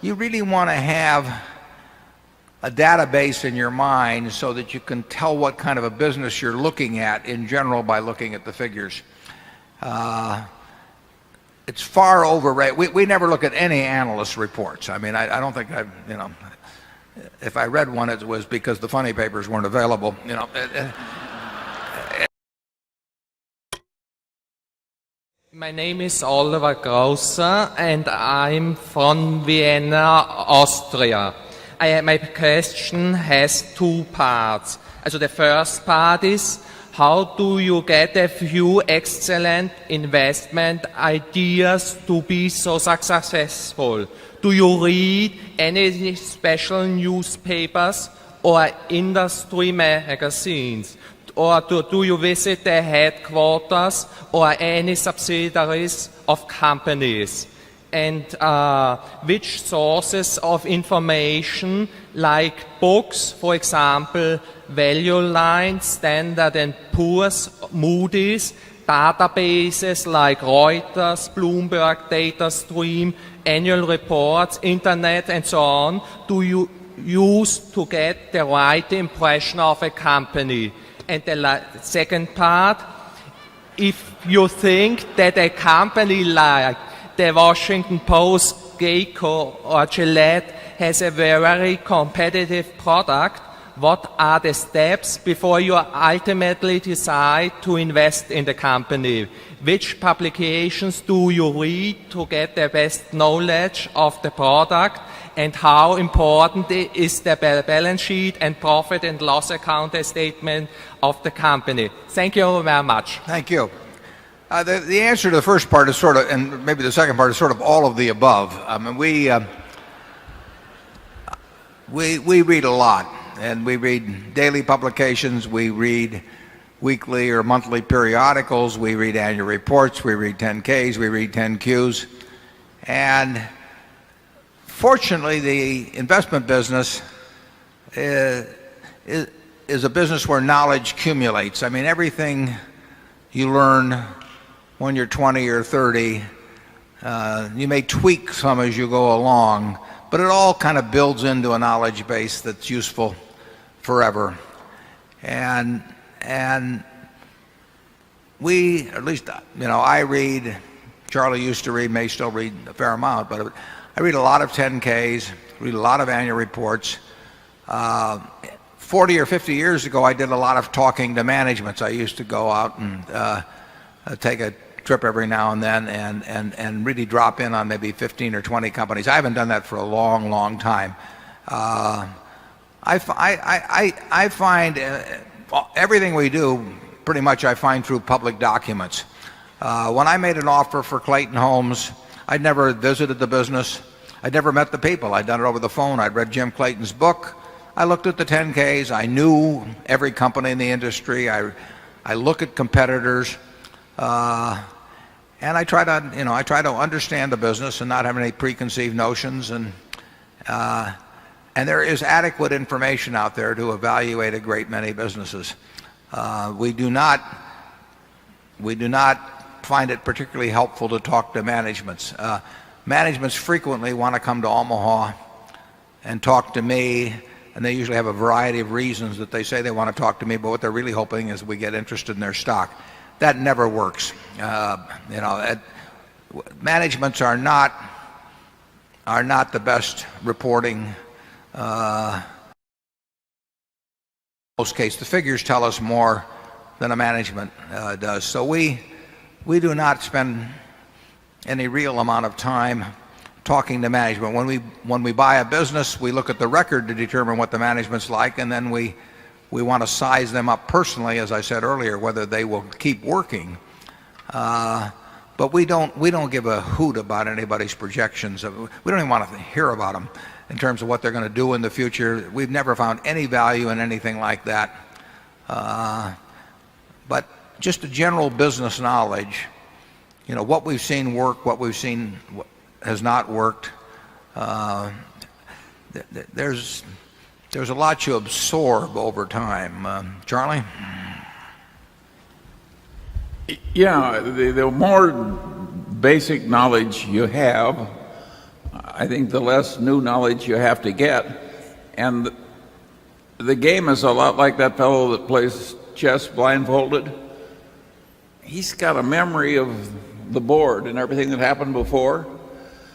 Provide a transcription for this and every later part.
you really want to have a database in your mind so that you can tell what kind of a business you're looking at in general by looking at the figures. It's far overrated. We never look at any analyst reports. I mean, I don't think if I read one, it was because the funny papers weren't available. My name is Oliver Grosser, and I'm from Vienna, Austria. My question has two parts. So the first part is, how do you get a few excellent investment ideas to be so successful? Do you read any special newspapers or industry magazines? Or do you visit the headquarters or any subsidiaries of companies? And which sources of information, like books, for example, Value Line, Standard & Poor's, Moody's, databases like Reuters, Bloomberg, DataStream, annual reports, internet, and so on, do you use to get the right impression of a company? And the second part, if you think that a company like the Washington Post, Geico, or Gillette has a very competitive product, what are the steps before you ultimately decide to invest in the company? Which publications do you read to get the best knowledge of the product? And how important is the balance sheet and profit and loss account statement of the company? Thank you very much. Thank you. The answer to the first part is sort of, and maybe the second part is sort of all of the above. I mean, we read a lot, and we read daily publications, we read weekly or monthly periodicals, we read annual reports, we read 10Ks, we read 10Qs, and fortunately, the investment business is a business where knowledge accumulates. I mean, everything you learn when you're 20 or 30, you may tweak some as you go along, but it all kind of builds into a knowledge base that's useful forever. And we, at least, I read, Charlie used to read, may still read a fair amount, but I read a lot of 10Ks, read a lot of annual reports. 40 or 50 years ago, I did a lot of talking to managements. I used to go out and take a trip every now and then and really drop in on maybe 15 or 20 companies. I haven't done that for a long, long time. I find everything we do, pretty much I find through public documents. When I made an offer for Clayton Homes, I'd never visited the business. I'd never met the people. I'd done it over the phone. I'd read Jim Clayton's book. I looked at the 10Ks. I knew every company in the industry. I look at competitors. And I try to understand the business and not have any preconceived notions. And there is adequate information out there to evaluate a great many businesses. We do not find it particularly helpful to talk to managements. Managements frequently want to come to Omaha and talk to me, and they usually have a variety of reasons that they say they want to talk to me, but what they're really hoping is we get interested in their stock. That never works. Managements are not the best reporting. In most cases, the figures tell us more than a management does. So we do not spend any real amount of time talking to management. When we buy a business, we look at the record to determine what the management's like, and then we want to size them up personally, as I said earlier, whether they will keep working. But we don't give a hoot about anybody's projections. We don't even want to hear about them in terms of what they're going to do in the future. We've never found any value in anything like that. But just a general business knowledge, what we've seen work, what we've seen has not worked. There's a lot you absorb over time. Charlie? Yeah, the more basic knowledge you have, I think the less new knowledge you have to get. And the game is a lot like that fellow that plays chess blindfolded. He's got a memory of the board and everything that happened before,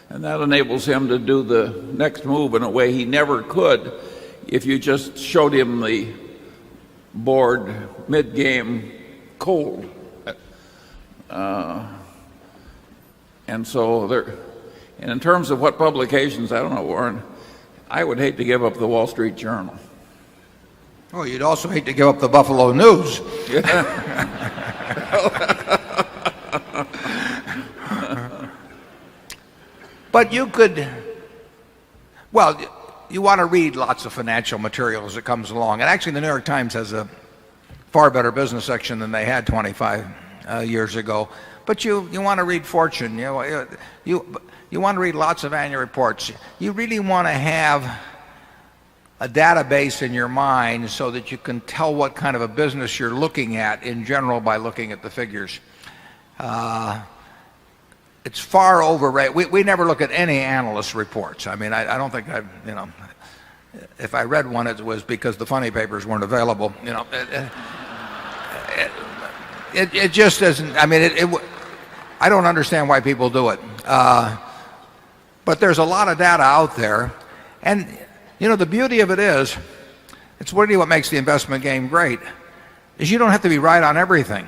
and that enables him to do the next move in a way he never could if you just showed him the board mid-game cold. And so and in terms of what publications, I don't know, Warren, I would hate to give up the Wall Street Journal. Oh, you'd also hate to give up the Buffalo News. But you could, well, you want to read lots of financial material as it comes along. And actually, the New York Times has a far better business section than they had 25 years ago. But you want to read Fortune. You want to read lots of annual reports. You really want to have a database in your mind so that you can tell what kind of a business you're looking at in general by looking at the figures. It's far overrated. We never look at any analyst reports. I mean, I don't think if I read one, it was because the funny papers weren't available. It just doesn't. I mean, I don't understand why people do it. But there's a lot of data out there, and the beauty of it is, it's really what makes the investment game great, is you don't have to be right on everything.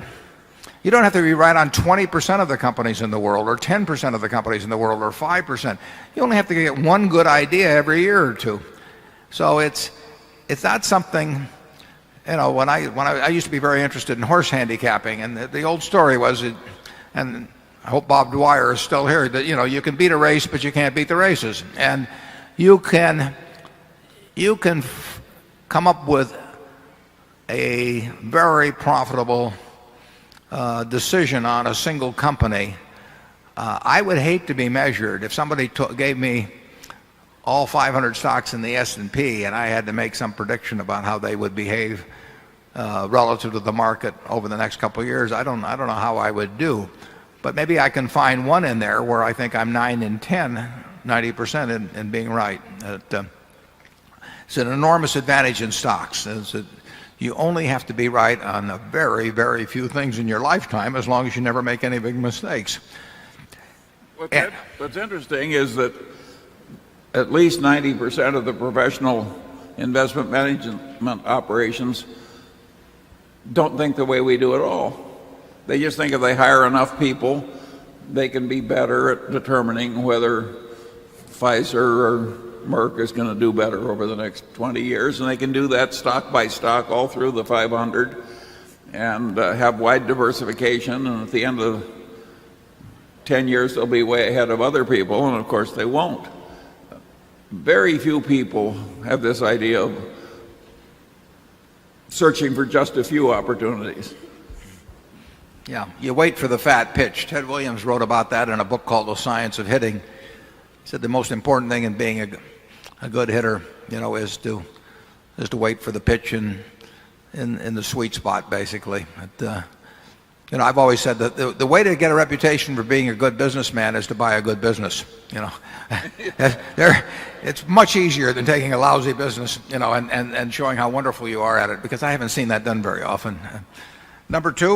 You don't have to be right on 20% of the companies in the world, or 10% of the companies in the world, or 5%. You only have to get one good idea every year or two. So it's not something, when I used to be very interested in horse handicapping, and the old story was, and I hope Bob Dwyer is still here, that you can beat a race, but you can't beat the races. And you can come up with a very profitable decision on a single company. I would hate to be measured if somebody gave me all 500 stocks in the S&P and I had to make some prediction about how they would behave relative to the market over the next couple of years. I don't know how I would do, but maybe I can find one in there where I think I'm 9 in 10, 90% in being right. It's an enormous advantage in stocks. You only have to be right on a very, very few things in your lifetime, as long as you never make any big mistakes. What's interesting is that at least 90% of the professional investment management operations don't think the way we do at all. They just think if they hire enough people, they can be better at determining whether Pfizer or Merck is going to do better over the next 20 years, and they can do that stock by stock all through the 500 and have wide diversification, and at the end of 10 years they'll be way ahead of other people, and of course they won't. Very few people have this idea of searching for just a few opportunities. Yeah, you wait for the fat pitch. Ted Williams wrote about that in a book called The Science of Hitting. He said the most important thing in being a good hitter, is to wait for the pitch in the sweet spot, basically. I've always said that the way to get a reputation for being a good businessman is to buy a good business. It's much easier than taking a lousy business, and showing how wonderful you are at it, because I haven't seen that done very often. Number two.